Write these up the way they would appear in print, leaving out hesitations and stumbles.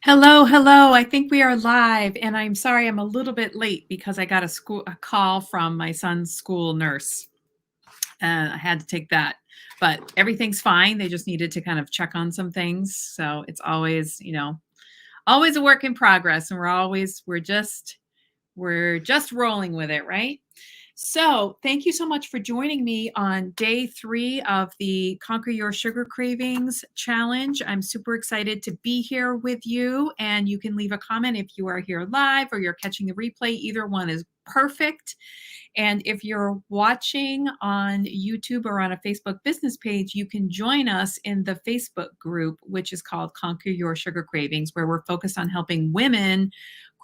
Hello, hello. I think we are live, and I'm sorry I'm a little bit late because I got a call from my son's school nurse, and I had to take that. But everything's fine. They just needed to kind of check on some things. So it's always, always a work in progress, and we're just rolling with it, right? So, thank you so much for joining me on day 3 of the Conquer Your Sugar Cravings challenge. I'm super excited to be here with you, and you can leave a comment if you are here live or you're catching the replay. Either one is perfect. And if you're watching on YouTube or on a Facebook business page, you can join us in the Facebook group, which is called Conquer Your Sugar Cravings, where we're focused on helping women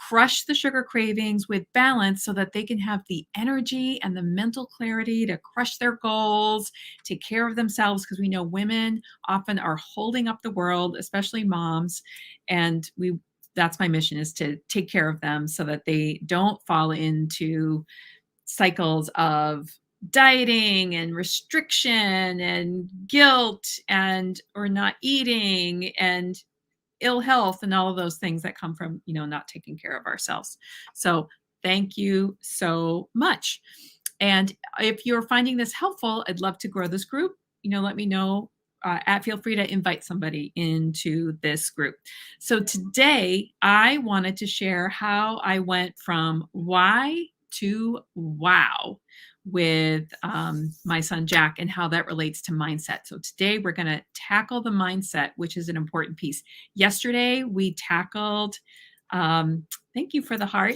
crush the sugar cravings with balance so that they can have the energy and the mental clarity to crush their goals, take care of themselves, because we know women often are holding up the world, especially moms. And that's my mission, is to take care of them so that they don't fall into cycles of dieting and restriction and guilt and or not eating and ill health and all of those things that come from, not taking care of ourselves. So, thank you so much. And if you're finding this helpful, I'd love to grow this group. Let me know. Feel free to invite somebody into this group. So today, I wanted to share how I went from why to wow with my son Jack, and how that relates to mindset. So today we're going to tackle the mindset, which is an important piece. Yesterday we tackled, um, thank you for the heart.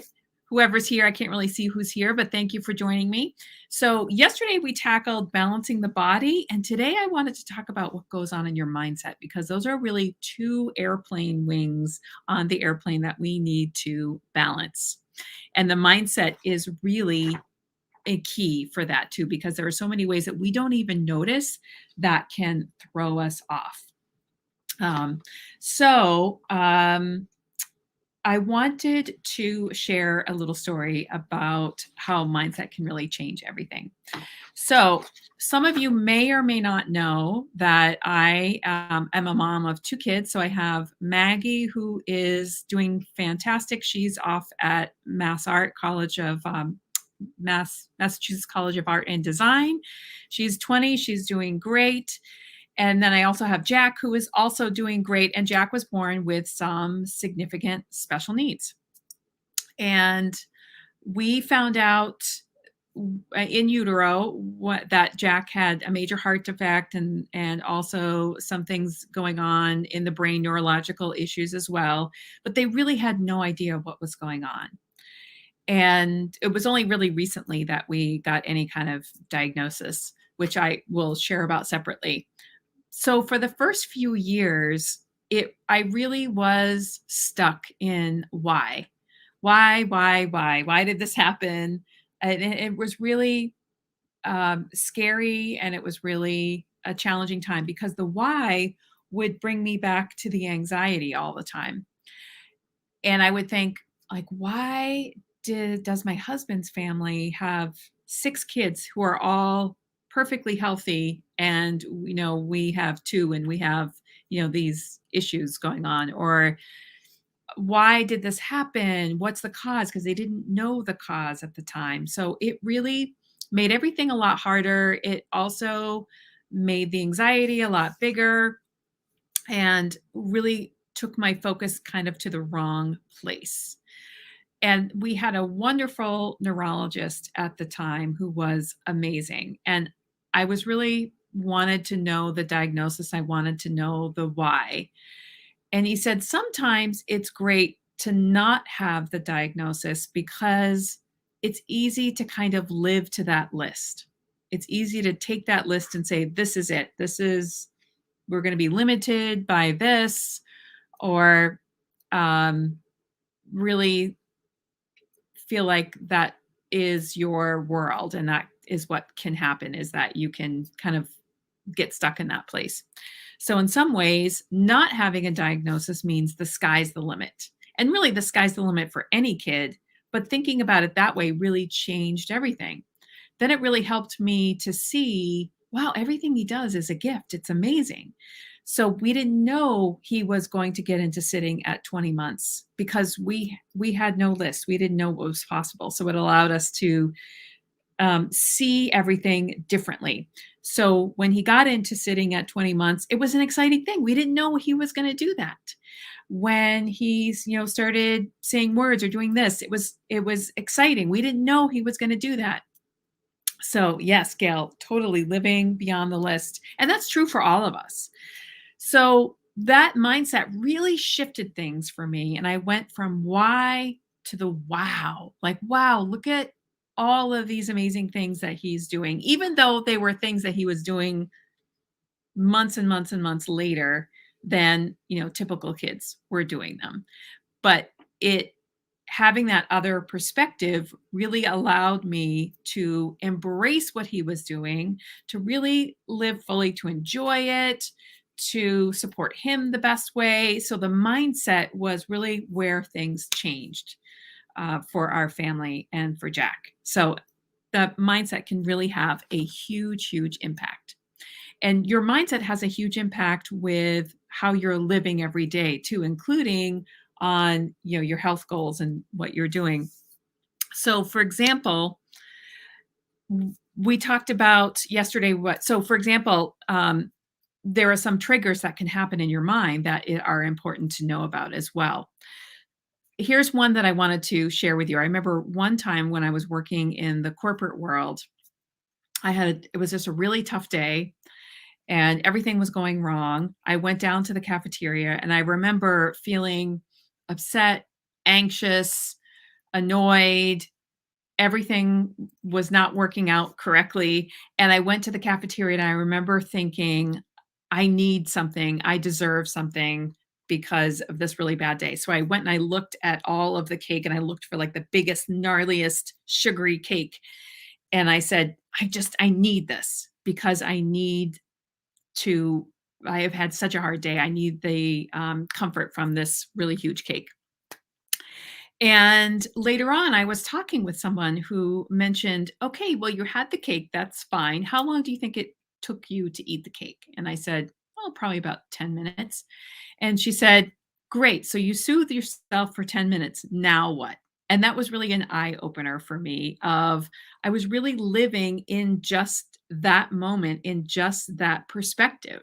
Whoever's here, I can't really see who's here, but thank you for joining me. So, yesterday we tackled balancing the body, and today I wanted to talk about what goes on in your mindset, because those are really two airplane wings on the airplane that we need to balance. And the mindset is really a key for that too, because there are so many ways that we don't even notice that can throw us off. Um, so, I wanted to share a little story about how mindset can really change everything. So, some of you may or may not know that I am a mom of 2 kids. So, I have Maggie, who is doing fantastic. She's off at Massachusetts College of Art and Design. She's 20. She's doing great. And then I also have Jack, who is also doing great. And Jack was born with some significant special needs. And we found out in utero that Jack had a major heart defect, and also some things going on in the brain, neurological issues as well. But they really had no idea what was going on. And it was only really recently that we got any kind of diagnosis, which I will share about separately. So for the first few years, I really was stuck in why. Why did this happen? And it was really scary, and it was really a challenging time, because the why would bring me back to the anxiety all the time. And I would think, like, why does my husband's family have 6 kids who are all perfectly healthy, and we have 2, and we have, these issues going on? Or why did this happen? What's the cause? Because they didn't know the cause at the time. So it really made everything a lot harder. It also made the anxiety a lot bigger, and really took my focus kind of to the wrong place. And we had a wonderful neurologist at the time who was amazing. And I was really wanted to know the diagnosis. I wanted to know the why. And he said sometimes it's great to not have the diagnosis, because it's easy to kind of live to that list. It's easy to take that list and say, this is it. We're going to be limited by this, or um, really feel like that is your world, and that is what can happen, is that you can kind of get stuck in that place. So in some ways, not having a diagnosis means the sky's the limit. And really, the sky's the limit for any kid, but thinking about it that way really changed everything. Then it really helped me to see, wow, everything he does is a gift. It's amazing. So we didn't know he was going to get into sitting at 20 months because we had no list. We didn't know what was possible. So it allowed us to see everything differently. So when he got into sitting at 20 months, it was an exciting thing. We didn't know he was going to do that. When he's, started saying words or doing this, it was exciting. We didn't know he was going to do that. So yes, Gail, totally living beyond the list. And that's true for all of us. So that mindset really shifted things for me. And I went from why to the wow. Like, wow, look at all of these amazing things that he's doing, even though they were things that he was doing months and months and months later than, typical kids were doing them. But it having that other perspective really allowed me to embrace what he was doing, to really live fully, to enjoy it, to support him the best way. So the mindset was really where things changed for our family and for Jack. So the mindset can really have a huge, huge impact. And your mindset has a huge impact with how you're living every day too, including on your health goals and what you're doing. So for example, we talked about yesterday for example, there are some triggers that can happen in your mind that are important to know about as well. Here's one that I wanted to share with you. I remember one time when I was working in the corporate world, it was just a really tough day and everything was going wrong. I went down to the cafeteria and I remember feeling upset, anxious, annoyed. Everything was not working out correctly. And I went to the cafeteria and I remember thinking, I need something. I deserve something because of this really bad day. So I went and I looked at all of the cake and I looked for like the biggest, gnarliest, sugary cake. And I said, I need this because I have had such a hard day. I need the comfort from this really huge cake. And later on, I was talking with someone who mentioned, okay, well, you had the cake. That's fine. How long do you think it took you to eat the cake? And I said, well, probably about 10 minutes. And she said, great. So you soothe yourself for 10 minutes. Now what? And that was really an eye opener for me of I was really living in just that moment, in just that perspective.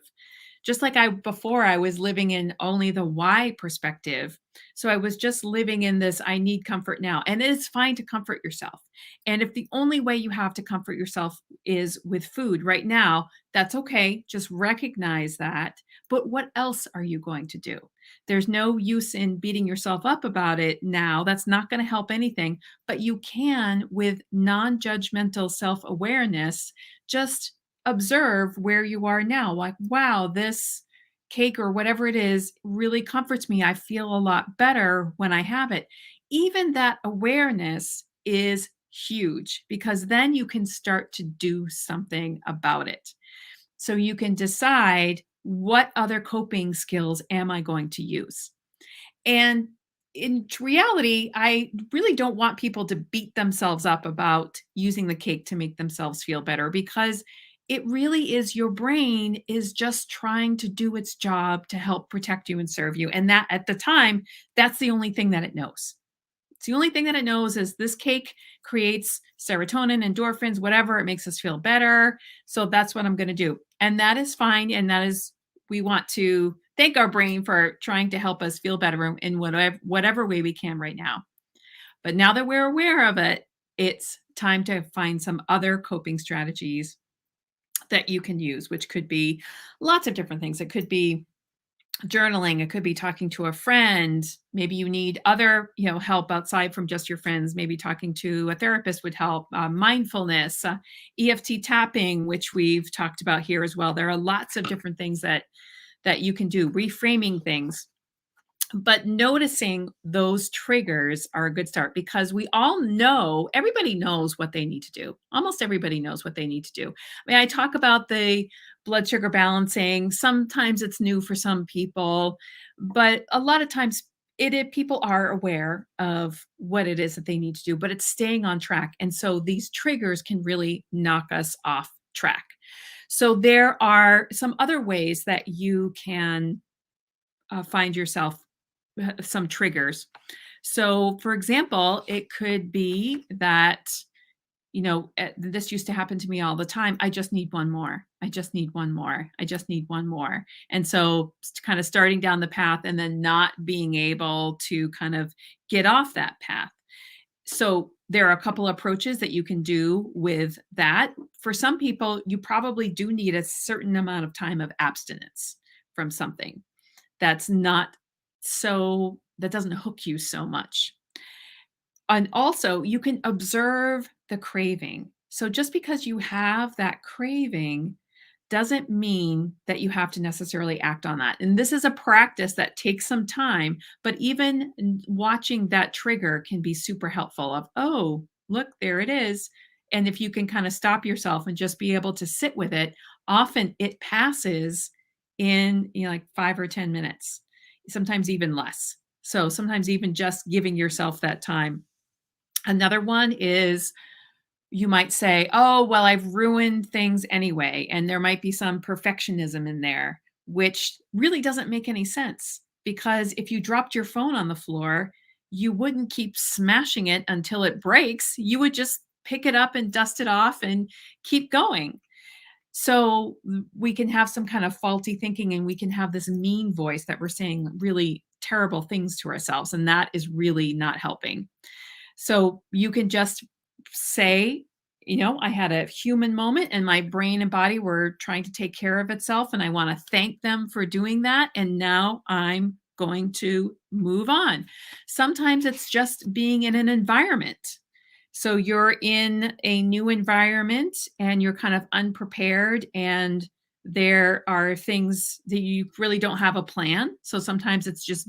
Just like before I was living in only the why perspective. So I was just living in this, I need comfort now. And it's fine to comfort yourself. And if the only way you have to comfort yourself is with food right now, that's okay. Just recognize that. But what else are you going to do? There's no use in beating yourself up about it now. That's not going to help anything. But you can, with non judgmental self awareness, just observe where you are now. Like, wow, this cake or whatever it is really comforts me. I feel a lot better when I have it. Even that awareness is huge because then you can start to do something about it. So you can decide what other coping skills am I going to use? And in reality, I really don't want people to beat themselves up about using the cake to make themselves feel better because it really is your brain is just trying to do its job to help protect you and serve you. And that at the time, that's the only thing that it knows. It's the only thing that it knows is this cake creates serotonin, endorphins, whatever. It makes us feel better. So that's what I'm going to do. And that is fine. And we want to thank our brain for trying to help us feel better in whatever way we can right now. But now that we're aware of it, it's time to find some other coping strategies that you can use, which could be lots of different things. It could be journaling, it could be talking to a friend. Maybe you need other, help outside from just your friends. Maybe talking to a therapist would help. Mindfulness, EFT tapping, which we've talked about here as well. There are lots of different things that you can do, reframing things. But noticing those triggers are a good start because everybody knows what they need to do. Almost everybody knows what they need to do. I mean, I talk about the blood sugar balancing. Sometimes it's new for some people, but a lot of times people are aware of what it is that they need to do, but it's staying on track. And so these triggers can really knock us off track. So there are some other ways that you can find yourself some triggers. So, for example, it could be that, this used to happen to me all the time. I just need one more. I just need one more. I just need one more. And so, kind of starting down the path and then not being able to kind of get off that path. So, there are a couple approaches that you can do with that. For some people, you probably do need a certain amount of time of abstinence from something that's not that doesn't hook you so much. And also, you can observe the craving. So just because you have that craving doesn't mean that you have to necessarily act on that. And this is a practice that takes some time, but even watching that trigger can be super helpful of, oh, look, there it is. And if you can kind of stop yourself and just be able to sit with it, often it passes in, like 5 or 10 minutes, sometimes even less. So sometimes even just giving yourself that time. Another one is you might say, "Oh, well, I've ruined things anyway," and there might be some perfectionism in there, which really doesn't make any sense because if you dropped your phone on the floor, you wouldn't keep smashing it until it breaks. You would just pick it up and dust it off and keep going. So we can have some kind of faulty thinking and we can have this mean voice that we're saying really terrible things to ourselves, and that is really not helping. So you can just say, I had a human moment and my brain and body were trying to take care of itself. And I want to thank them for doing that. And now I'm going to move on. Sometimes it's just being in an environment. So you're in a new environment and you're kind of unprepared and there are things that you really don't have a plan. So sometimes it's just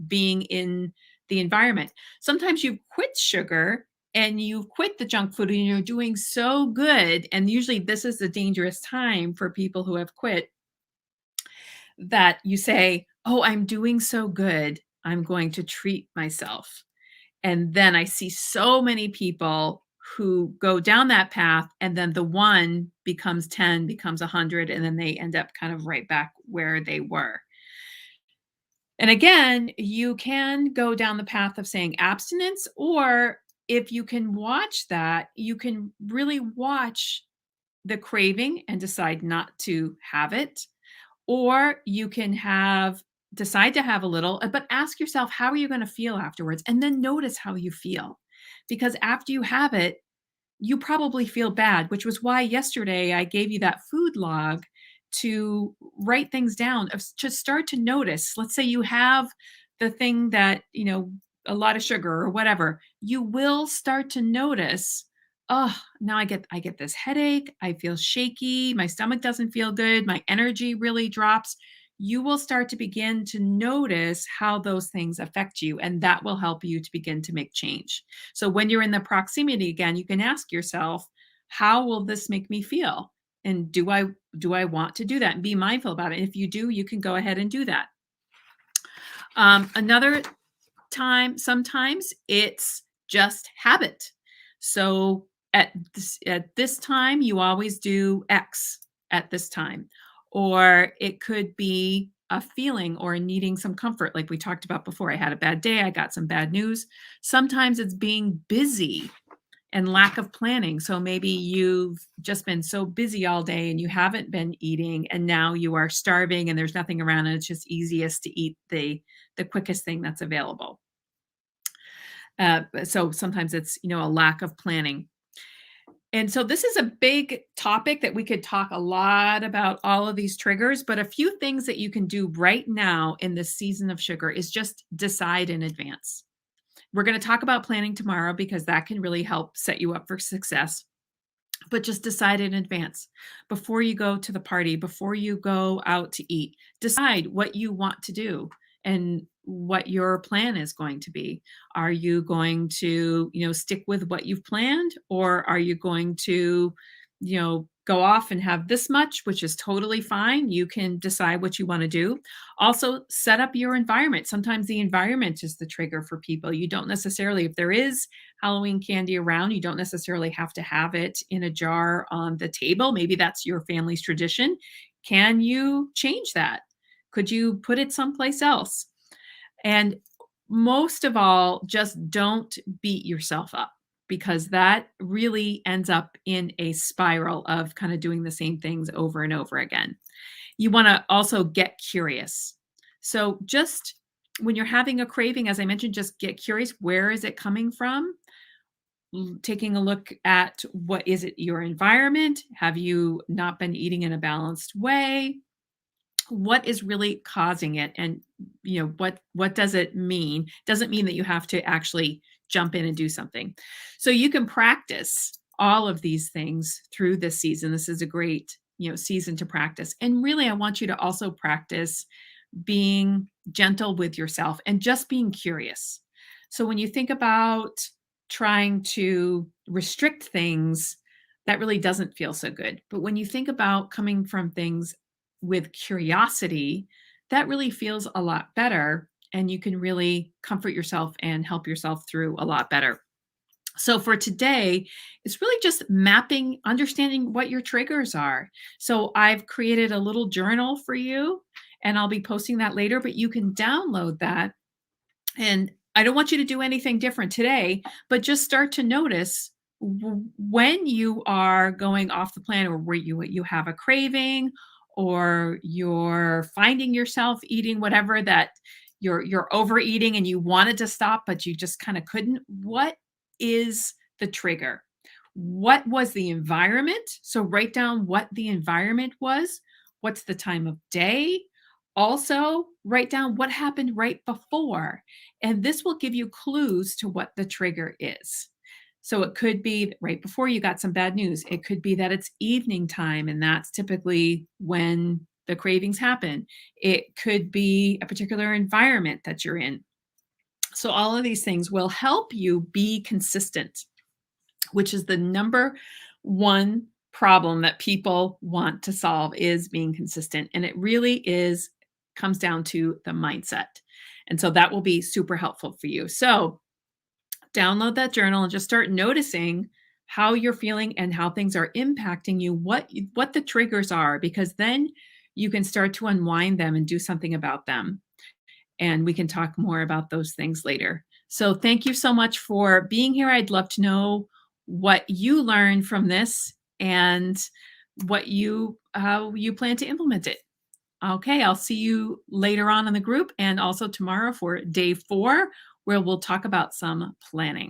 being in the environment. Sometimes you quit sugar and you quit the junk food and you're doing so good. And usually this is a dangerous time for people who have quit that you say, "Oh, I'm doing so good. I'm going to treat myself." And then I see so many people who go down that path and then the one becomes 10, becomes 100, and then they end up kind of right back where they were. And again, you can go down the path of saying abstinence, or if you can watch that, you can really watch the craving and decide not to have it. Or you can decide to have a little, but ask yourself, how are you going to feel afterwards? And then notice how you feel. Because after you have it, you probably feel bad, which was why yesterday I gave you that food log to write things down, to start to notice. Let's say you have the thing that, a lot of sugar or whatever, you will start to notice, oh, now I get this headache, I feel shaky, my stomach doesn't feel good, my energy really drops. You will start to begin to notice how those things affect you, and that will help you to begin to make change. So when you're in the proximity again, you can ask yourself, how will this make me feel? And do I want to do that? And be mindful about it. If you do, you can go ahead and do that. Another time, sometimes it's just habit. So at this time, you always do X at this time. Or it could be a feeling or needing some comfort, like we talked about before. I had a bad day, I got some bad news. Sometimes it's being busy and lack of planning. So maybe you've just been so busy all day and you haven't been eating, and now you are starving and there's nothing around, and it's just easiest to eat the quickest thing that's available. So sometimes it's, a lack of planning. And so this is a big topic that we could talk a lot about all of these triggers, but a few things that you can do right now in this season of sugar is just decide in advance. We're going to talk about planning tomorrow because that can really help set you up for success. But just decide in advance before you go to the party, before you go out to eat. Decide what you want to do and what your plan is going to be. Are you going to, stick with what you've planned, or are you going to, go off and have this much, which is totally fine. You can decide what you want to do. Also, set up your environment. Sometimes the environment is the trigger for people. You don't necessarily, if there is Halloween candy around, you don't necessarily have to have it in a jar on the table. Maybe that's your family's tradition. Can you change that? Could you put it someplace else? And most of all, just don't beat yourself up because that really ends up in a spiral of kind of doing the same things over and over again. You want to also get curious. So, just when you're having a craving, as I mentioned, just get curious. Where is it coming from? Taking a look at what is it, your environment? Have you not been eating in a balanced way? What is really causing it, and what does it mean? Doesn't mean that you have to actually jump in and do something. So you can practice all of these things through this season. This is a great season to practice, and really I want you to also practice being gentle with yourself and just being curious. So when you think about trying to restrict things, that really doesn't feel so good. But when you think about coming from things with curiosity, that really feels a lot better. And you can really comfort yourself and help yourself through a lot better. So for today, it's really just mapping, understanding what your triggers are. So I've created a little journal for you, and I'll be posting that later, but you can download that. And I don't want you to do anything different today, but just start to notice when you are going off the plan, or where you have a craving, or you're finding yourself eating whatever that you're overeating and you wanted to stop but you just kind of couldn't. What is the trigger? What was the environment? So write down what the environment was. What's the time of day? Also, write down what happened right before. And this will give you clues to what the trigger is. So it could be right before you got some bad news. It could be that it's evening time, and that's typically when the cravings happen. It could be a particular environment that you're in. So all of these things will help you be consistent, which is the number one problem that people want to solve, is being consistent. And it really comes down to the mindset. And so that will be super helpful for you. So download that journal and just start noticing how you're feeling and how things are impacting you, what the triggers are, because then you can start to unwind them and do something about them. And we can talk more about those things later. So thank you so much for being here. I'd love to know what you learned from this and how you plan to implement it. Okay, I'll see you later on in the group, and also tomorrow for day 4, where we'll talk about some planning.